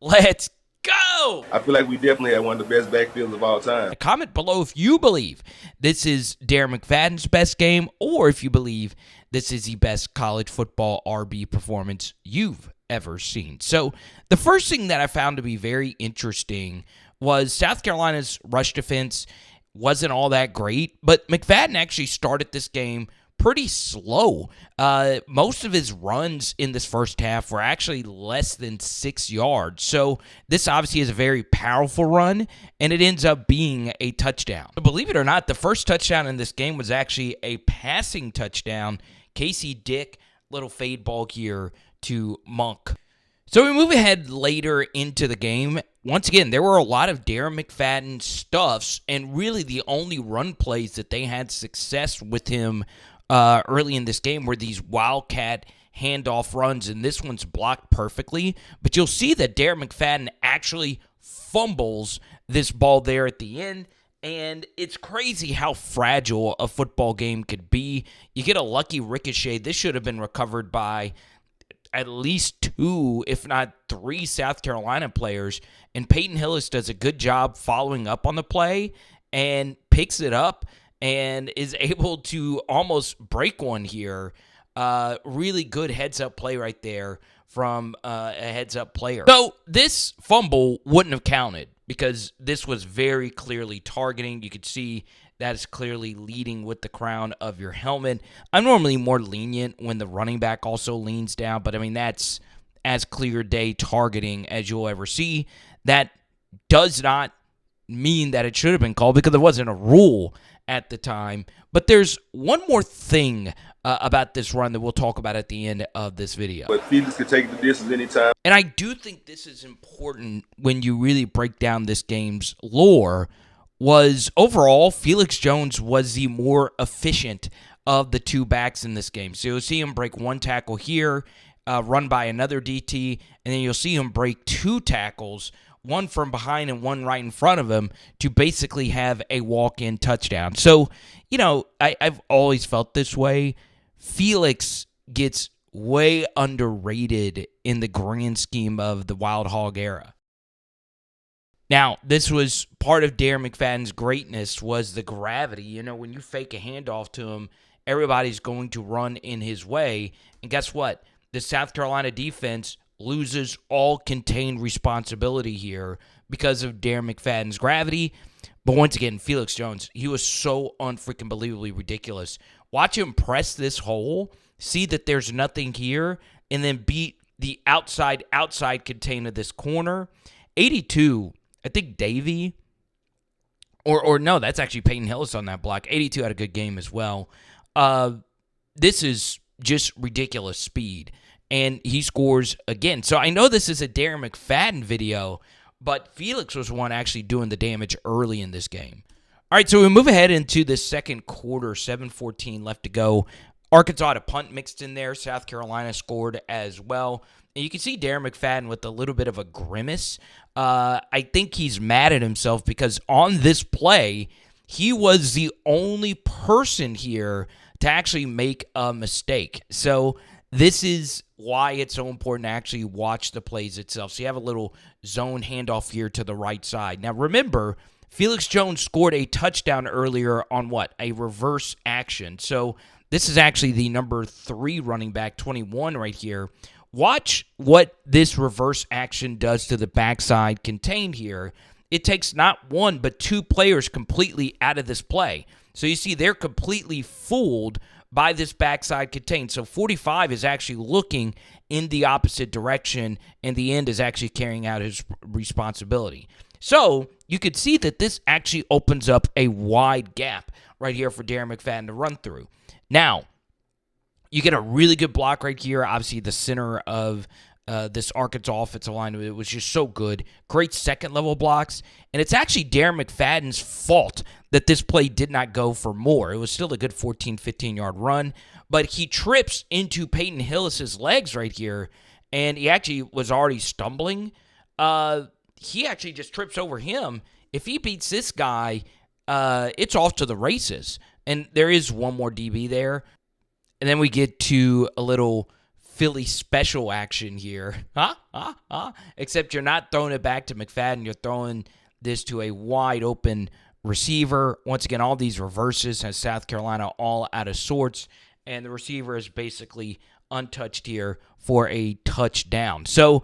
Let's go! I feel like we definitely had one of the best backfields of all time. Comment below if you believe this is Darren McFadden's best game or if you believe this is the best college football RB performance you've ever seen. So the first thing that I found to be very interesting was South Carolina's rush defense wasn't all that great, but McFadden actually started this game pretty slow. Most of his runs in this first half were actually less than 6 yards. So this obviously is a very powerful run, and it ends up being a touchdown. But believe it or not, the first touchdown in this game was actually a passing touchdown. Casey Dick, little fade ball here to Monk. So we move ahead later into the game. Once again, there were a lot of Darren McFadden stuffs, and really the only run plays that they had success with him early in this game were these wildcat handoff runs, and this one's blocked perfectly. But you'll see that Darren McFadden actually fumbles this ball there at the end, and it's crazy how fragile a football game could be. You get a lucky ricochet. This should have been recovered by at least 2, if not 3 South Carolina players, and Peyton Hillis does a good job following up on the play and picks it up and is able to almost break one here. Really good heads-up play right there from a heads-up player. So this fumble wouldn't have counted because this was very clearly targeting. You could see that is clearly leading with the crown of your helmet. I'm normally more lenient when the running back also leans down, but I mean, that's as clear day targeting as you'll ever see. That does not mean that it should have been called because there wasn't a rule at the time. But there's one more thing about this run that we'll talk about at the end of this video. But Felix could take the distance anytime. And I do think this is important when you really break down this game's lore. Was overall, Felix Jones was the more efficient of the 2 backs in this game. So you'll see him break 1 tackle here, run by another DT, and then you'll see him break 2 tackles, one from behind and one right in front of him, to basically have a walk-in touchdown. So, you know, I've always felt this way. Felix gets way underrated in the grand scheme of the Wild Hog era. Now, this was part of Darren McFadden's greatness, was the gravity. You know, when you fake a handoff to him, everybody's going to run in his way. And guess what? The South Carolina defense loses all contained responsibility here because of Darren McFadden's gravity. But once again, Felix Jones, he was so unfreaking believably ridiculous. Watch him press this hole, see that there's nothing here, and then beat the outside contain of this corner. 82, I think Davey, or no, that's actually Peyton Hillis on that block. 82 had a good game as well. This is just ridiculous speed, and he scores again. So I know this is a Darren McFadden video, but Felix was one actually doing the damage early in this game. All right, so we move ahead into the second quarter, 7:14 left to go. Arkansas had a punt mixed in there. South Carolina scored as well. And you can see Darren McFadden with a little bit of a grimace. I think he's mad at himself because on this play, he was the only person here to actually make a mistake. So this is why it's so important to actually watch the plays itself. So you have a little zone handoff here to the right side. Now remember, Felix Jones scored a touchdown earlier on what? A reverse action. So this is actually the number 3 running back, 21 right here. Watch what this reverse action does to the backside contained here. It takes not 1 but 2 players completely out of this play. So you see they're completely fooled by this backside contained. So 45 is actually looking in the opposite direction, and the end is actually carrying out his responsibility. So you could see that this actually opens up a wide gap right here for Darren McFadden to run through. Now, you get a really good block right here. Obviously, the center of this Arkansas offensive line, it was just so good. Great second-level blocks. And it's actually Darren McFadden's fault that this play did not go for more. It was still a good 14, 15-yard run. But he trips into Peyton Hillis' legs right here, and he actually was already stumbling. He actually just trips over him. If he beats this guy, it's off to the races. And there is one more DB there. And then we get to a little Philly special action here. Except you're not throwing it back to McFadden. You're throwing this to a wide open receiver. Once again, all these reverses has South Carolina all out of sorts, and the receiver is basically untouched here for a touchdown. So,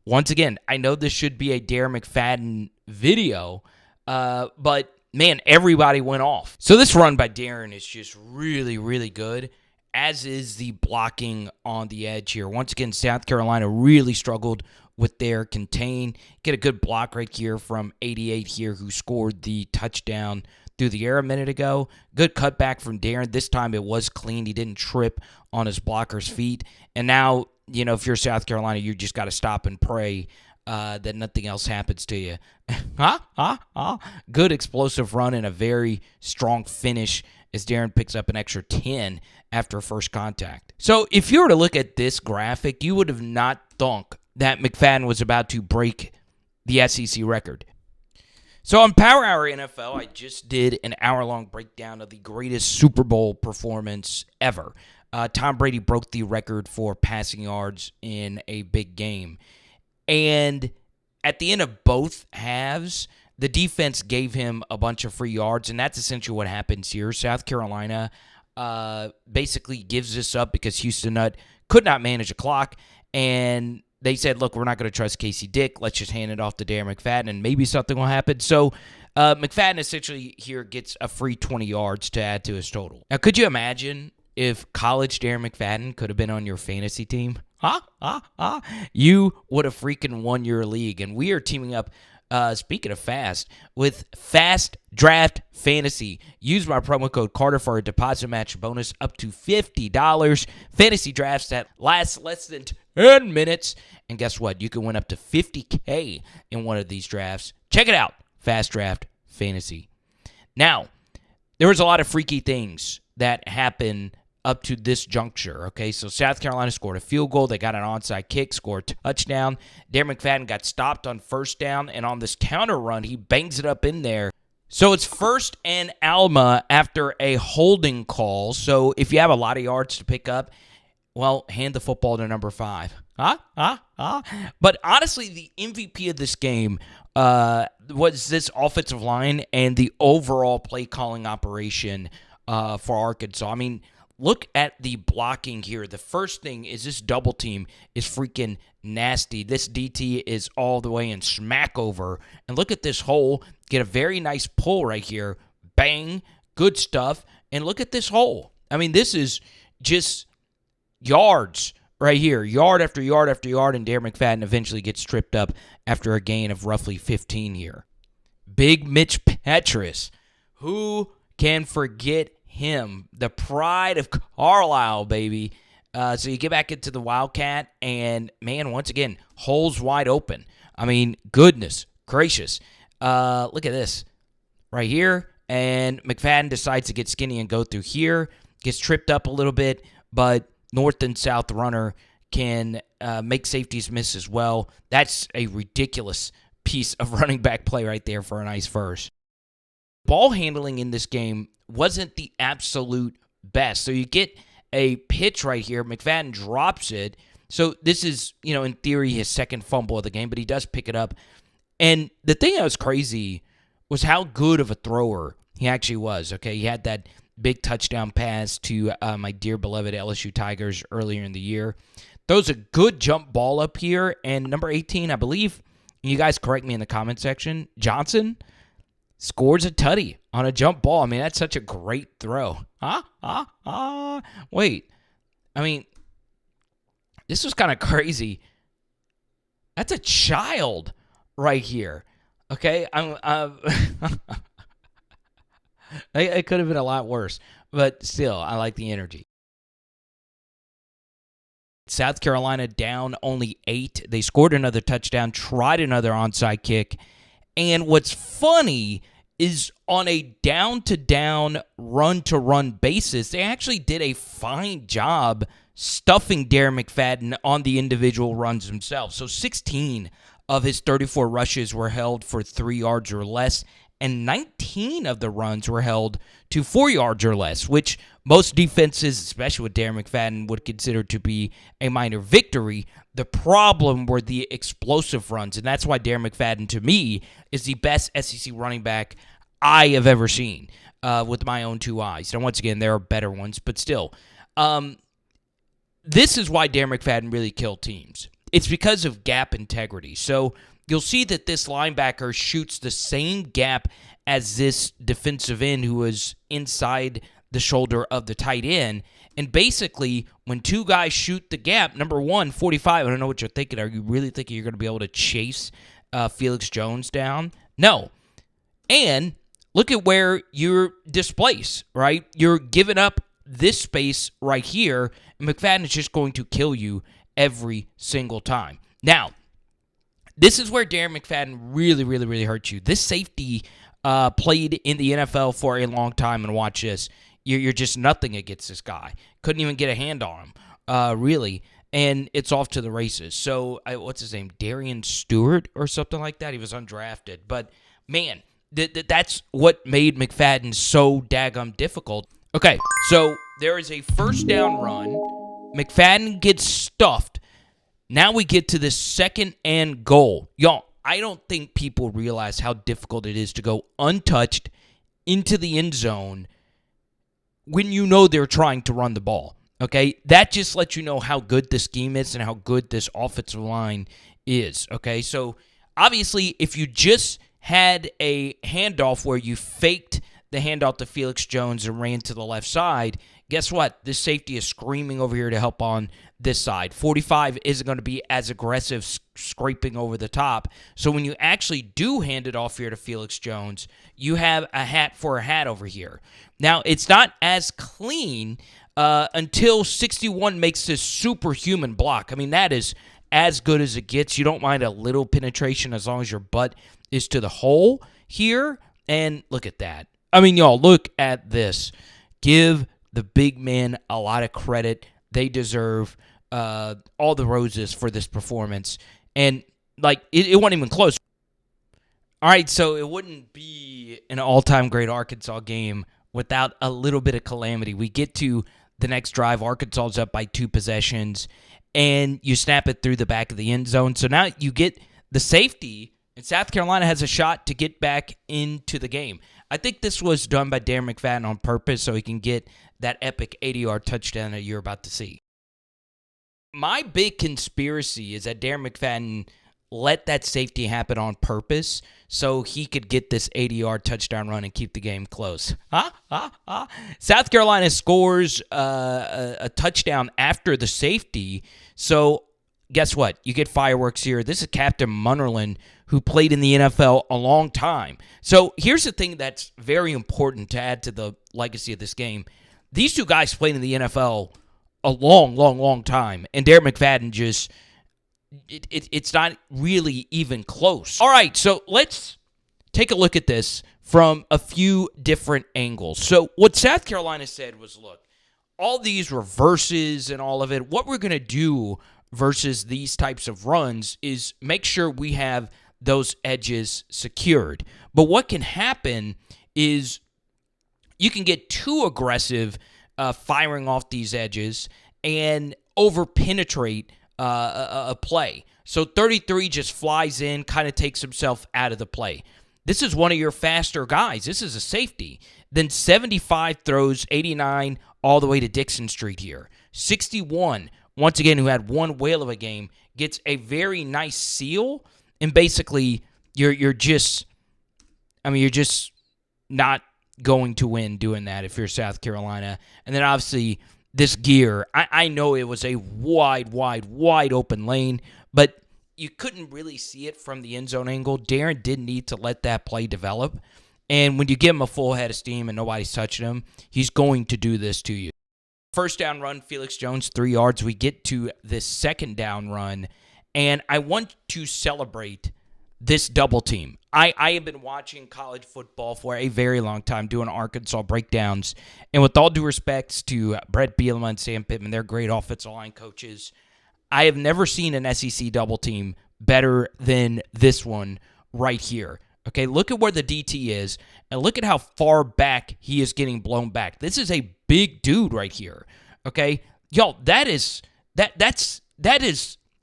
once again, I know this should be a Darren McFadden video, but, man, everybody went off. So this run by Darren is just really, really good, as is the blocking on the edge here. Once again, South Carolina really struggled with their contain. Get a good block right here from 88 here, who scored the touchdown through the air a minute ago. Good cutback from Darren. This time it was clean. He didn't trip on his blocker's feet. And now, if you're South Carolina, you just got to stop and pray that nothing else happens to you. Good explosive run and a very strong finish as Darren picks up an extra 10 after first contact. So if you were to look at this graphic, you would have not thunk that McFadden was about to break the SEC record. So on Power Hour NFL, I just did an hour-long breakdown of the greatest Super Bowl performance ever. Tom Brady broke the record for passing yards in a big game. And at the end of both halves, the defense gave him a bunch of free yards, and that's essentially what happens here. South Carolina basically gives this up because Houston Nutt could not manage a clock, and they said, look, we're not going to trust Casey Dick. Let's just hand it off to Darren McFadden, and maybe something will happen. So McFadden essentially here gets a free 20 yards to add to his total. Now, could you imagine if college Darren McFadden could have been on your fantasy team? You would have freaking won your league. And we are teaming up, speaking of fast, with Fast Draft Fantasy. Use my promo code Carter for a deposit match bonus up to $50. Fantasy drafts that last less than 10 minutes. And guess what? You can win up to $50K in one of these drafts. Check it out. Fast Draft Fantasy. Now, there was a lot of freaky things that happened up to this juncture, okay? So South Carolina scored a field goal. They got an onside kick, scored a touchdown. Darren McFadden got stopped on first down, and on this counter run, he bangs it up in there. So it's first and Alma after a holding call. So if you have a lot of yards to pick up, well, hand the football to number 5. But honestly, the MVP of this game was this offensive line and the overall play calling operation for Arkansas. I mean, look at the blocking here. The first thing is this double team is freaking nasty. This DT is all the way in smack over. And look at this hole. Get a very nice pull right here. Bang. Good stuff. And look at this hole. I mean, this is just yards right here. Yard after yard after yard. And Darren McFadden eventually gets tripped up after a gain of roughly 15 here. Big Mitch Petrus. Who can forget him? The pride of Carlisle, baby. So you get back into the Wildcat, and, man, once again, holes wide open. I mean, goodness gracious. Look at this right here, and McFadden decides to get skinny and go through here. Gets tripped up a little bit, but north and south runner can make safeties miss as well. That's a ridiculous piece of running back play right there for a nice verse. Ball handling in this game wasn't the absolute best. So you get a pitch right here. McFadden drops it. So this is, in theory, his second fumble of the game, but he does pick it up. And the thing that was crazy was how good of a thrower he actually was. Okay, he had that big touchdown pass to my dear beloved LSU Tigers earlier in the year. Throws a good jump ball up here. And number 18, I believe, you guys correct me in the comment section, Johnson scores a tutty on a jump ball. I mean, that's such a great throw. Wait. I mean, this was kind of crazy. That's a child right here. Okay? It could have been a lot worse. But still, I like the energy. South Carolina down only 8. They scored another touchdown, tried another onside kick. And what's funny is on a down-to-down, run-to-run basis, they actually did a fine job stuffing Darren McFadden on the individual runs themselves. So 16 of his 34 rushes were held for 3 yards or less, and 19 of the runs were held to 4 yards or less, which most defenses, especially with Darren McFadden, would consider to be a minor victory. The problem were the explosive runs, and that's why Darren McFadden, to me, is the best SEC running back I have ever seen with my own two eyes. And once again, there are better ones, but still. This is why Darren McFadden really killed teams. It's because of gap integrity. So you'll see that this linebacker shoots the same gap as this defensive end who is inside the shoulder of the tight end. And basically, when two guys shoot the gap, number one, 45, I don't know what you're thinking. Are you really thinking you're going to be able to chase Felix Jones down? No. And look at where you're displaced, right? You're giving up this space right here, and McFadden is just going to kill you every single time. Now, this is where Darren McFadden really, really, really hurts you. This safety played in the NFL for a long time, and watch this. You're just nothing against this guy. Couldn't even get a hand on him, really, and it's off to the races. So, what's his name? Darian Stewart or something like that? He was undrafted. But, man, that's what made McFadden so daggum difficult. Okay, so there is a first down run. McFadden gets stuffed. Now we get to the second and goal. Y'all, I don't think people realize how difficult it is to go untouched into the end zone when you know they're trying to run the ball. Okay, that just lets you know how good this scheme is and how good this offensive line is. Okay, so obviously if you just had a handoff where you faked the handoff to Felix Jones and ran to the left side, guess what? This safety is screaming over here to help on this side. 45 isn't going to be as aggressive scraping over the top. So when you actually do hand it off here to Felix Jones, you have a hat for a hat over here. Now, it's not as clean until 61 makes this superhuman block. I mean, that is as good as it gets. You don't mind a little penetration as long as your butt is to the hole here. And look at that. I mean, y'all, look at this. Give the big men a lot of credit. They deserve all the roses for this performance. And, like, it wasn't even close. All right, so it wouldn't be an all-time great Arkansas game without a little bit of calamity. We get to the next drive. Arkansas is up by 2 possessions, and you snap it through the back of the end zone. So now you get the safety, and South Carolina has a shot to get back into the game. I think this was done by Darren McFadden on purpose so he can get that epic 80-yard touchdown that you're about to see. My big conspiracy is that Darren McFadden let that safety happen on purpose so he could get this 80-yard touchdown run and keep the game close. South Carolina scores a touchdown after the safety, so guess what? You get fireworks here. This is Captain Munnerlyn, who played in the NFL a long time. So here's the thing that's very important to add to the legacy of this game. These two guys played in the NFL a long, long, long time, and Darren McFadden just, it's not really even close. All right, so let's take a look at this from a few different angles. So what South Carolina said was, look, all these reverses and all of it, what we're going to do versus these types of runs is make sure we have those edges secured. But what can happen is you can get too aggressive firing off these edges and over-penetrate a play. So 33 just flies in, kind of takes himself out of the play. This is one of your faster guys. This is a safety. Then 75 throws 89 all the way to Dixon Street here. 61, once again, who had one whale of a game, gets a very nice seal. And basically, you're just not going to win doing that if you're South Carolina. And then obviously this gear, I know it was a wide open lane, but you couldn't really see it from the end zone angle. Darren did need to let that play develop. And when you give him a full head of steam and nobody's touching him, he's going to do this to you. First down run, Felix Jones, 3 yards. We get to this second down run. And I want to celebrate this double team. I have been watching college football for a very long time, doing Arkansas breakdowns. And with all due respects to Brett Bielema and Sam Pittman, they're great offensive line coaches. I have never seen an SEC double team better than this one right here. Okay, look at where the DT is. and look at how far back he is getting blown back. This is a big dude right here. Okay, y'all, that's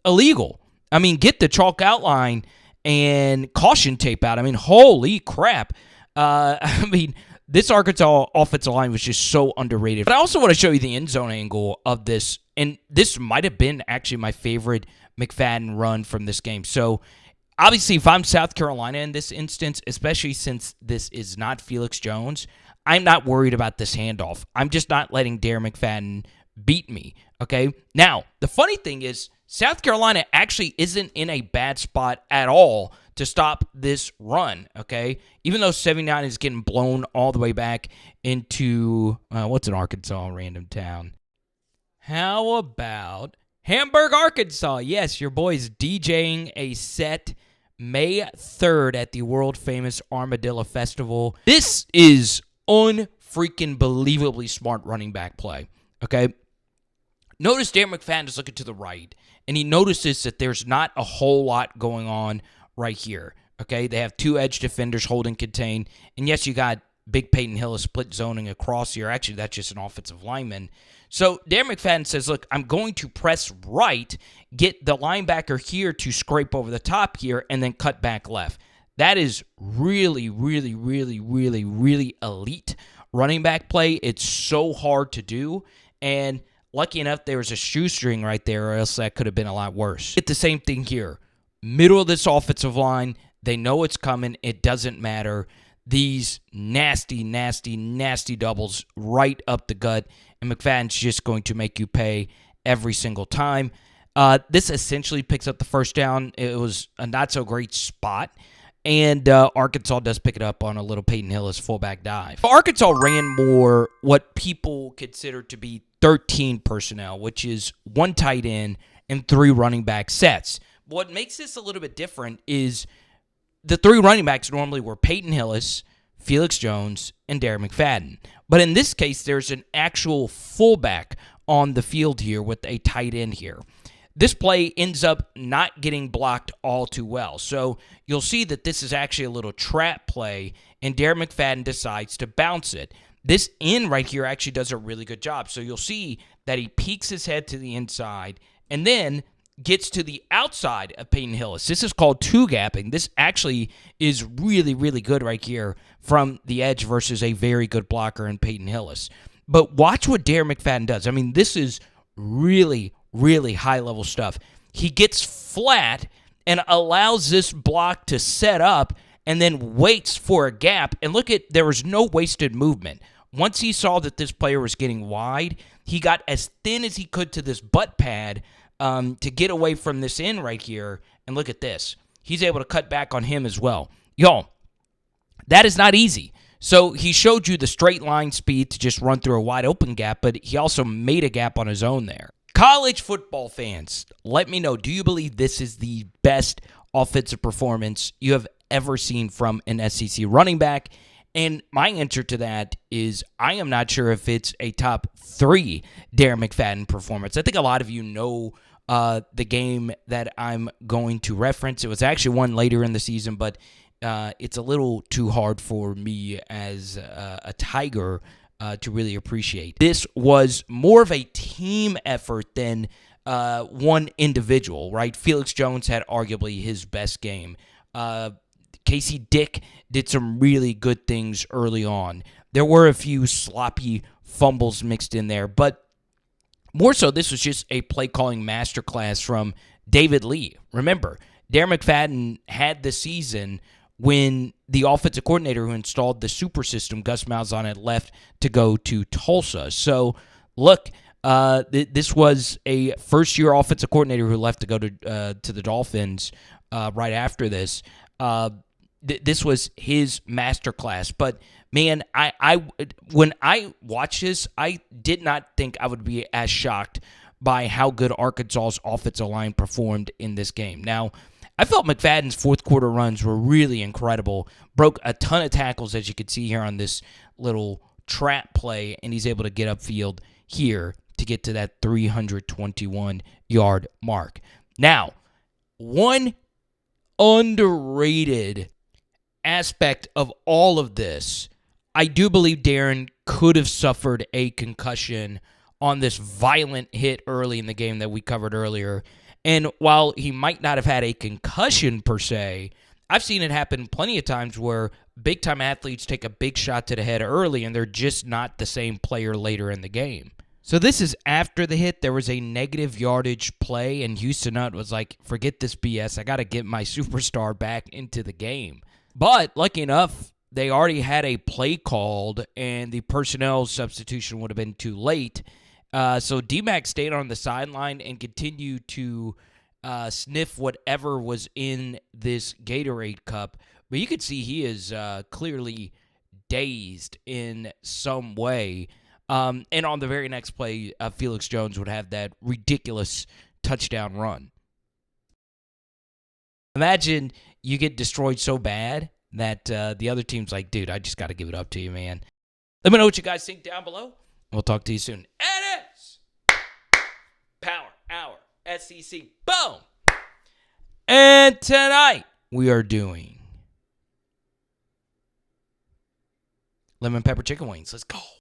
illegal. I mean, get the chalk outline and caution tape out. I mean, holy crap. I mean, this Arkansas offensive line was just so underrated. But I also want to show you the end zone angle of this, and this might have been actually my favorite McFadden run from this game. So, obviously, if I'm South Carolina in this instance, especially since this is not Felix Jones, I'm not worried about this handoff. I'm just not letting Darren McFadden beat me, okay? Now, the funny thing is, South Carolina actually isn't in a bad spot at all to stop this run, okay? Even though 79 is getting blown all the way back into, what's an Arkansas random town? How about Hamburg, Arkansas? Yes, your boy's DJing a set May 3rd at the world-famous Armadillo Festival. This is unfreaking believably smart running back play, okay? Notice Darren McFadden is looking to the right, and he notices that there's not a whole lot going on right here, okay? They have two edge defenders holding contain, and yes, you got big Peyton Hillis split zoning across here. Actually, that's just an offensive lineman. So Darren McFadden says, look, I'm going to press right, get the linebacker here to scrape over the top here, and then cut back left. That is really, really, really, really, really elite running back play. It's so hard to do, and lucky enough, there was a shoestring right there, or else that could have been a lot worse. Get the same thing here. Middle of this offensive line, they know it's coming. It doesn't matter. These nasty, nasty, nasty doubles right up the gut, and McFadden's just going to make you pay every single time. This essentially picks up the first down. It was a not-so-great spot, and Arkansas does pick it up on a little Peyton Hillis fullback dive. Arkansas ran more what people consider to be 13 personnel, which is one tight end and three running back sets. What makes this a little bit different is the three running backs normally were Peyton Hillis, Felix Jones, and Darren McFadden. But in this case, there's an actual fullback on the field here with a tight end here. This play ends up not getting blocked all too well. So you'll see that this is actually a little trap play, and Darren McFadden decides to bounce it. This end right here actually does a really good job. So you'll see that he peeks his head to the inside and then gets to the outside of Peyton Hillis. This is called two-gapping. This actually is really, really good right here from the edge versus a very good blocker in Peyton Hillis. But watch what Darren McFadden does. I mean, this is really, really high-level stuff. He gets flat and allows this block to set up and then waits for a gap. And look at, there was no wasted movement. Once he saw that this player was getting wide, he got as thin as he could to this butt pad to get away from this end right here. And look at this. He's able to cut back on him as well. Y'all, that is not easy. So he showed you the straight line speed to just run through a wide open gap, but he also made a gap on his own there. College football fans, let me know, do you believe this is the best offensive performance you have ever seen from an SEC running back? And my answer to that is I am not sure if it's a top 3 Darren McFadden performance. I think a lot of you know the game that I'm going to reference. It was actually one later in the season, but it's a little too hard for me as a Tiger to really appreciate. This was more of a team effort than one individual, right? Felix Jones had arguably his best game. Casey Dick did some really good things early on. There were a few sloppy fumbles mixed in there, but more so, this was just a play-calling masterclass from David Lee. Remember, Darren McFadden had the season when the offensive coordinator who installed the super system, Gus Malzahn, had left to go to Tulsa. So, look, this was a first-year offensive coordinator who left to go to the Dolphins right after this. This was his masterclass. But, man, when I watched this, I did not think I would be as shocked by how good Arkansas's offensive line performed in this game. Now, I felt McFadden's fourth quarter runs were really incredible. Broke a ton of tackles, as you can see here on this little trap play, and he's able to get upfield here to get to that 321-yard mark. Now, one underrated aspect of all of this, I do believe Darren could have suffered a concussion on this violent hit early in the game that we covered earlier. And while he might not have had a concussion per se, I've seen it happen plenty of times where big-time athletes take a big shot to the head early and they're just not the same player later in the game. So this is after the hit. There was a negative yardage play, and Houston Nutt was like, forget this BS. I got to get my superstar back into the game. But lucky enough, they already had a play called, and the personnel substitution would have been too late. So D-Mac stayed on the sideline and continued to sniff whatever was in this Gatorade cup. But you could see he is clearly dazed in some way. And on the very next play, Felix Jones would have that ridiculous touchdown run. Imagine you get destroyed so bad that the other team's like, dude, I just got to give it up to you, man. Let me know what you guys think down below. We'll talk to you soon. It is Power Hour SEC. Boom! And tonight we are doing lemon pepper chicken wings. Let's go.